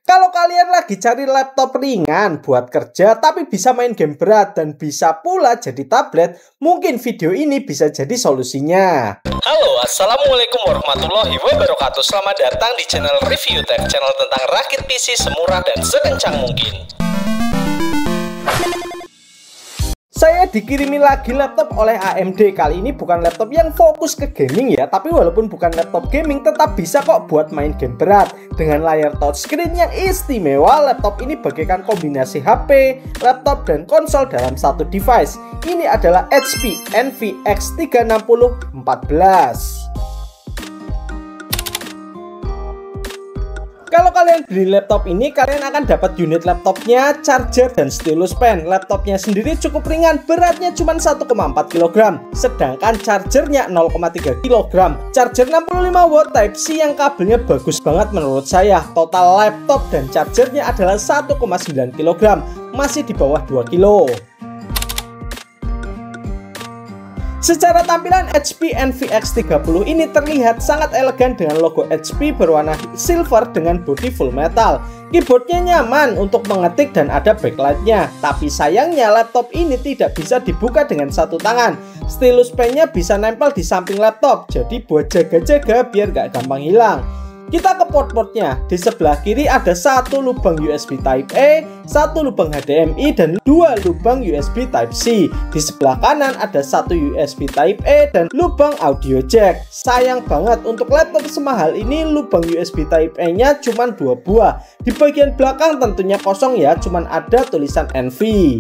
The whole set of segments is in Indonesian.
Kalau kalian lagi cari laptop ringan buat kerja tapi bisa main game berat dan bisa pula jadi tablet, mungkin video ini bisa jadi solusinya. Halo, assalamualaikum warahmatullahi wabarakatuh. Selamat datang di channel Review Tech, channel tentang rakit PC semurah dan sekencang mungkin. Saya dikirimi lagi laptop oleh AMD. Kali ini bukan laptop yang fokus ke gaming ya, tapi walaupun bukan laptop gaming tetap bisa kok buat main game berat. Dengan layar touchscreen yang istimewa, laptop ini bagaikan kombinasi HP, laptop, dan konsol dalam satu device. Ini adalah HP Envy X360 14. Kalau kalian beli laptop ini, kalian akan dapat unit laptopnya, charger, dan stylus pen. Laptopnya sendiri cukup ringan, beratnya cuma 1,4 kg, sedangkan chargernya 0,3 kg. Charger 65 watt Type-C yang kabelnya bagus banget menurut saya. Total laptop dan chargernya adalah 1,9 kg, masih di bawah 2 kg. Secara tampilan HP Envy X30 ini terlihat sangat elegan dengan logo HP berwarna silver dengan bodi full metal. Keyboardnya nyaman untuk mengetik dan ada backlightnya. Tapi sayangnya laptop ini tidak bisa dibuka dengan satu tangan. Stylus pennya bisa nempel di samping laptop, jadi buat jaga-jaga biar gak gampang hilang. Kita ke port-portnya. Di sebelah kiri ada satu lubang USB Type-A, satu lubang HDMI, dan dua lubang USB Type-C. Di sebelah kanan ada satu USB Type-A dan lubang audio jack. Sayang banget untuk laptop semahal ini lubang USB Type-A-nya cuma 2 buah. Di bagian belakang tentunya kosong ya, cuma ada tulisan Envy.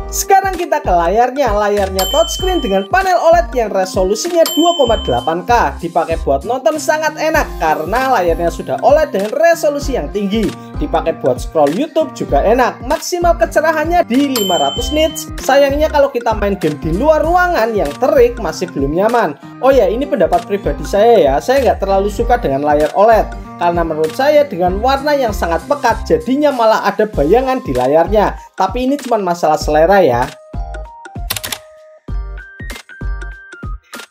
Sekarang kita ke layarnya. Layarnya touchscreen dengan panel OLED yang resolusinya 2,8K. Dipakai buat nonton sangat enak karena layarnya sudah OLED dengan resolusi yang tinggi. Dipakai buat scroll YouTube juga enak. Maksimal kecerahannya di 500 nits. Sayangnya kalau kita main game di luar ruangan yang terik masih belum nyaman. Oh ya, ini pendapat pribadi saya ya. Saya nggak terlalu suka dengan layar OLED karena menurut saya dengan warna yang sangat pekat jadinya malah ada bayangan di layarnya. Tapi ini cuma masalah selera ya.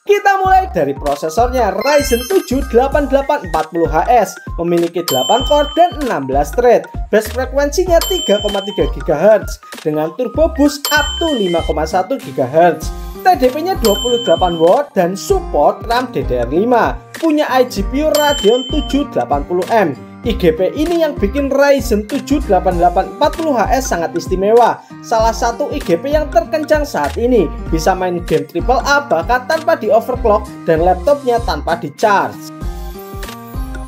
Kita mulai dari prosesornya. Ryzen 7 8840HS memiliki 8 core dan 16 thread. Base frekuensinya 3,3 GHz dengan turbo boost up to 5,1 GHz. TDP-nya 28 watt dan support RAM DDR5. Punya iGPU Radeon 780M. IGP ini yang bikin Ryzen 7 8840HS sangat istimewa. Salah satu IGP yang terkencang saat ini. Bisa main game AAA bahkan tanpa di overclock dan laptopnya tanpa di charge.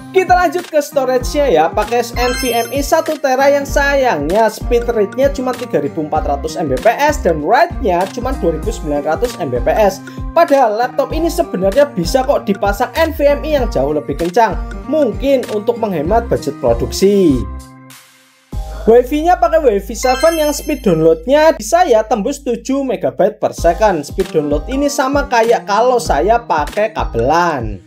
Kita lanjut ke storage-nya ya. Pakai NVMe 1TB yang sayangnya speed rate-nya cuma 3400 Mbps dan write-nya cuma 2900 Mbps. Padahal laptop ini sebenarnya bisa kok dipasang NVMe yang jauh lebih kencang. Mungkin untuk menghemat budget produksi. Wi-Fi-nya pakai Wi-Fi 7 yang speed download-nya di saya tembus 7 MB per second. Speed download ini sama kayak kalau saya pakai kabelan.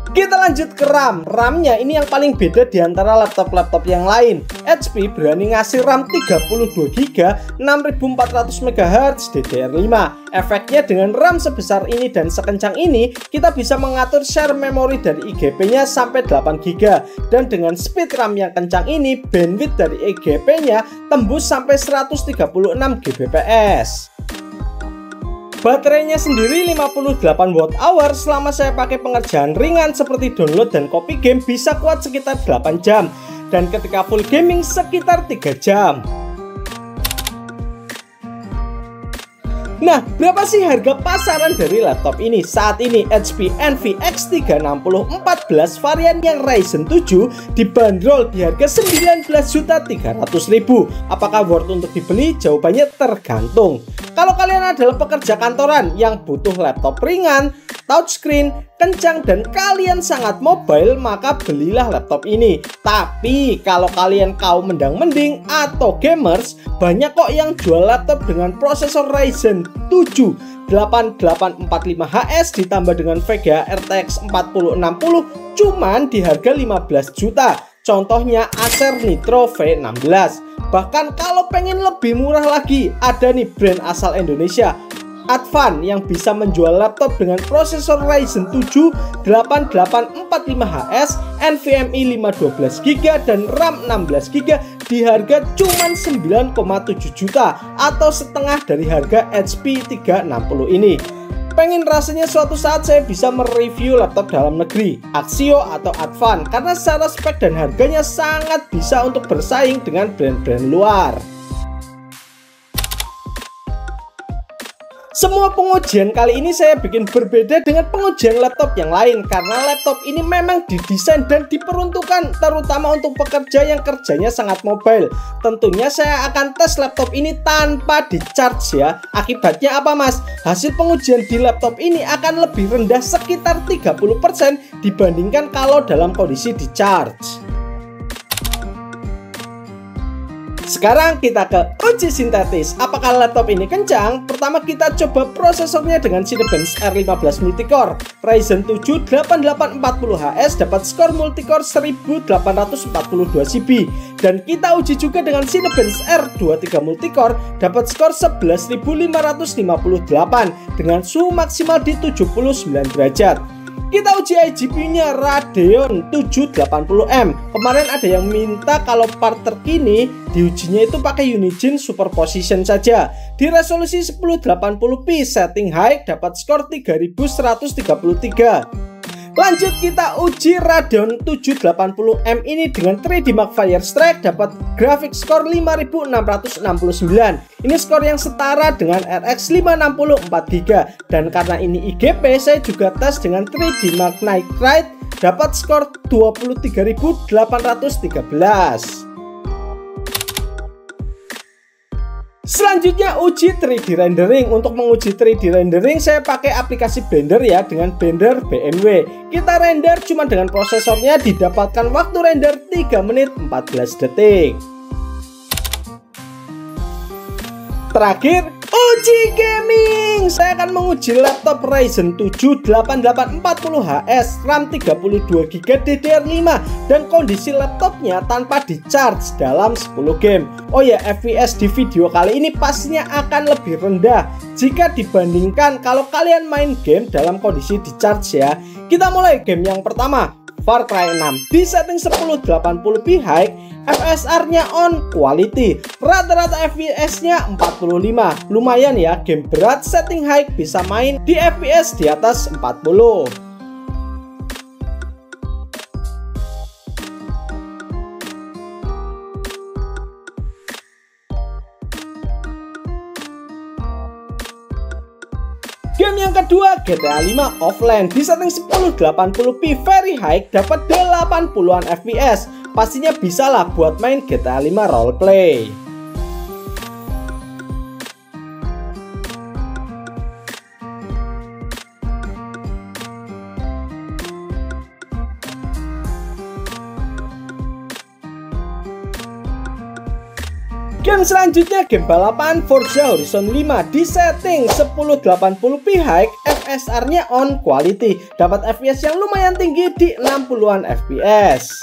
Kita lanjut ke RAM. RAM-nya ini yang paling beda di antara laptop-laptop yang lain. HP berani ngasih RAM 32GB 6400 MHz DDR5. Efeknya dengan RAM sebesar ini dan sekencang ini, kita bisa mengatur share memori dari IGP-nya sampai 8GB. Dan dengan speed RAM yang kencang ini, bandwidth dari IGP-nya tembus sampai 136 Gbps. Baterainya sendiri 58 Wh. Selama saya pakai pengerjaan ringan seperti download dan copy game bisa kuat sekitar 8 jam. Dan ketika full gaming sekitar 3 jam. Nah, berapa sih harga pasaran dari laptop ini? Saat ini HP Envy X360 14 varian yang Ryzen 7 dibanderol di harga 19.300.000. Apakah worth untuk dibeli? Jawabannya tergantung. Kalau kalian adalah pekerja kantoran yang butuh laptop ringan, touchscreen, kencang, dan kalian sangat mobile, maka belilah laptop ini. Tapi kalau kalian kaum mendang-mending atau gamers, banyak kok yang jual laptop dengan prosesor Ryzen 7 8845HS ditambah dengan VGA RTX 4060 cuman di harga 15 juta. Contohnya Acer Nitro V16. Bahkan kalau pengen lebih murah lagi, ada nih brand asal Indonesia, Advan yang bisa menjual laptop dengan prosesor Ryzen 7 8845HS, NVMe 512GB dan RAM 16GB di harga cuma 9,7 juta atau setengah dari harga HP 360 ini. Pengen rasanya suatu saat saya bisa mereview laptop dalam negeri, Axio atau Advan, karena secara spek dan harganya sangat bisa untuk bersaing dengan brand-brand luar. Semua pengujian kali ini saya bikin berbeda dengan pengujian laptop yang lain karena laptop ini memang didesain dan diperuntukkan terutama untuk pekerja yang kerjanya sangat mobile. Tentunya saya akan tes laptop ini tanpa di-charge ya. Akibatnya apa mas? Hasil pengujian di laptop ini akan lebih rendah sekitar 30% dibandingkan kalau dalam kondisi di-charge. Sekarang kita ke uji sintetis. Apakah laptop ini kencang? Pertama kita coba prosesornya dengan Cinebench R15 multicore Ryzen 7 8840HS dapat skor multicore 1842 GB. Dan kita uji juga dengan Cinebench R23 multicore dapat skor 11558 dengan suhu maksimal di 79 derajat. Kita uji iGPU-nya Radeon 780M. Kemarin ada yang minta kalau part terkini diujinya itu pakai Unigine Superposition saja. Di resolusi 1080p setting high dapat skor 3133. Lanjut kita uji Radeon 780M ini dengan 3D Mark Firestrike dapat grafik skor 5669. Ini skor yang setara dengan RX 560 4GB. Dan karena ini IGP saya juga tes dengan 3D Mark Night Ride dapat skor 23813. Selanjutnya uji 3D rendering. Untuk menguji 3D rendering saya pakai aplikasi Blender ya dengan Blender BMW. Kita render cuma dengan prosesornya didapatkan waktu render 3 menit 14 detik. Terakhir uji gaming. Saya akan menguji laptop Ryzen 7 8840HS RAM 32GB DDR5 dan kondisi laptopnya tanpa di-charge dalam 10 game. Oh ya, FPS di video kali ini pastinya akan lebih rendah jika dibandingkan kalau kalian main game dalam kondisi di-charge ya. Kita mulai game yang pertama, Far Cry 6. Di setting 1080p high, FSR-nya on quality. Rata-rata FPS-nya 45. Lumayan ya, game berat setting high bisa main di FPS di atas 40. Game yang kedua, GTA 5 Offline. Di setting 1080p very high dapat 80-an FPS. Pastinya bisa lah buat main GTA 5 roleplay. Game selanjutnya game balapan Forza Horizon 5 di setting 1080p high, FSR-nya on quality. Dapat FPS yang lumayan tinggi di 60-an FPS.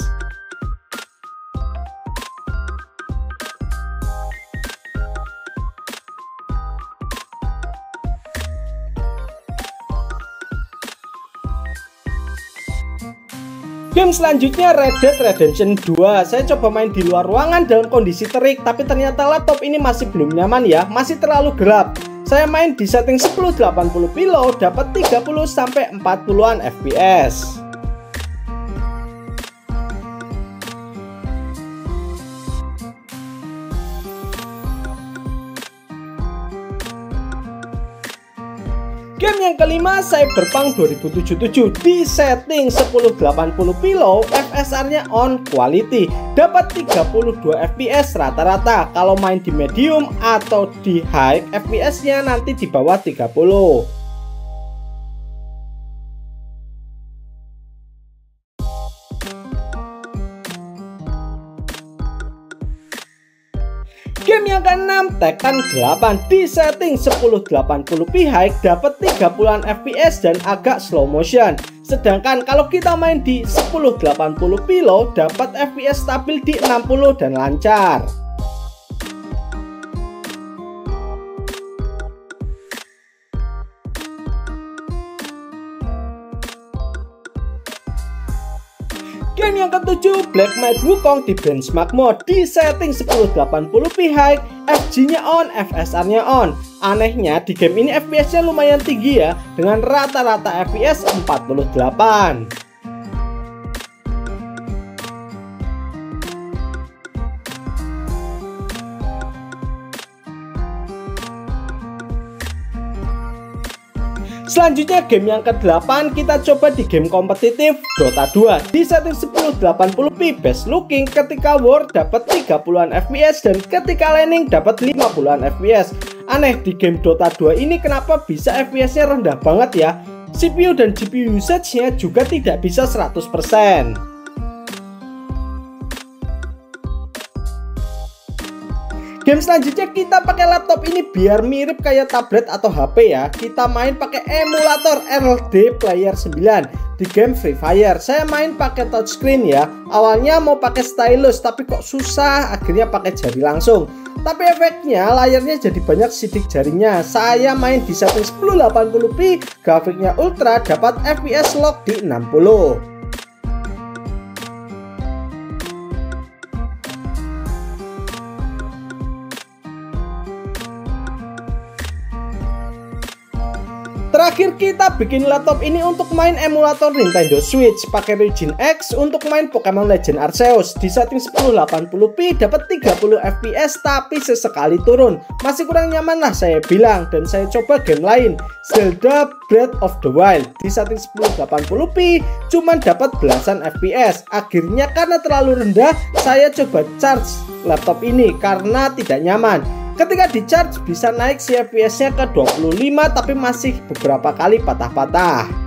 Game selanjutnya Red Dead Redemption 2. Saya coba main di luar ruangan dalam kondisi terik, tapi ternyata laptop ini masih belum nyaman ya, masih terlalu gelap. Saya main di setting 1080p low dapat 30-40an FPS. Game yang kelima Cyberpunk 2077 di setting 1080p low, FSR-nya on quality. Dapat 32 FPS rata-rata. Kalau main di medium atau di high, FPS-nya nanti di bawah 30. Game yang ke-6 Tekken 8 di setting 1080p high dapat 30-an FPS dan agak slow motion. Sedangkan kalau kita main di 1080p low dapat FPS stabil di 60 dan lancar. Game yang ketujuh, Black Knight Wukong di benchmark mode di setting 1080p high, FG-nya on, FSR-nya on. Anehnya di game ini FPS-nya lumayan tinggi ya, dengan rata-rata FPS 48. Selanjutnya game yang ke-8 kita coba di game kompetitif Dota 2 di setting 1080p best looking, ketika war dapat 30-an FPS dan ketika laning dapat 50-an FPS. Aneh di game Dota 2 ini kenapa bisa FPS-nya rendah banget ya. CPU dan GPU usage-nya juga tidak bisa 100%. Game selanjutnya kita pakai laptop ini biar mirip kayak tablet atau HP ya. Kita main pakai emulator RLD Player 9 di game Free Fire. Saya main pakai touchscreen ya. Awalnya mau pakai stylus tapi kok susah, akhirnya pakai jari langsung. Tapi efeknya layarnya jadi banyak sidik jarinya. Saya main di setting 1080p, grafiknya ultra, dapat FPS lock di 60. Terakhir kita bikin laptop ini untuk main emulator Nintendo Switch pakai Region X untuk main Pokemon Legend Arceus di setting 1080p dapat 30 fps tapi sesekali turun. Masih kurang nyaman lah saya bilang, dan saya coba game lain Zelda Breath of the Wild di setting 1080p cuman dapat belasan fps. Akhirnya karena terlalu rendah saya coba charge laptop ini karena tidak nyaman. Ketika di charge bisa naik si FPS-nya ke 25 tapi masih beberapa kali patah-patah.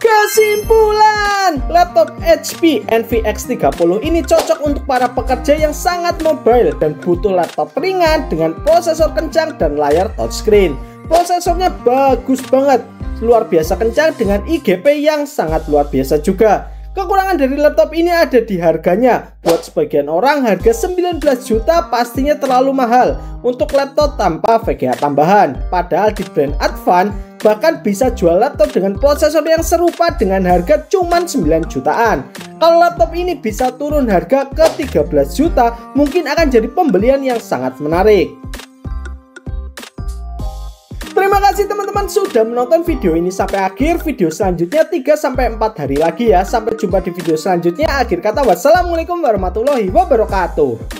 Kesimpulan, laptop HP Envy X30 ini cocok untuk para pekerja yang sangat mobile dan butuh laptop ringan dengan prosesor kencang dan layar touchscreen. Prosesornya bagus banget, luar biasa kencang dengan IGP yang sangat luar biasa juga. Kekurangan dari laptop ini ada di harganya. Buat sebagian orang harga 19 juta pastinya terlalu mahal untuk laptop tanpa VGA tambahan. Padahal di brand Advan bahkan bisa jual laptop dengan prosesor yang serupa dengan harga cuman 9 jutaan. Kalau laptop ini bisa turun harga ke 13 juta, mungkin akan jadi pembelian yang sangat menarik. Terima kasih teman-teman sudah menonton video ini sampai akhir. Video selanjutnya 3-4 hari lagi ya. Sampai jumpa di video selanjutnya. Akhir kata wassalamualaikum warahmatullahi wabarakatuh.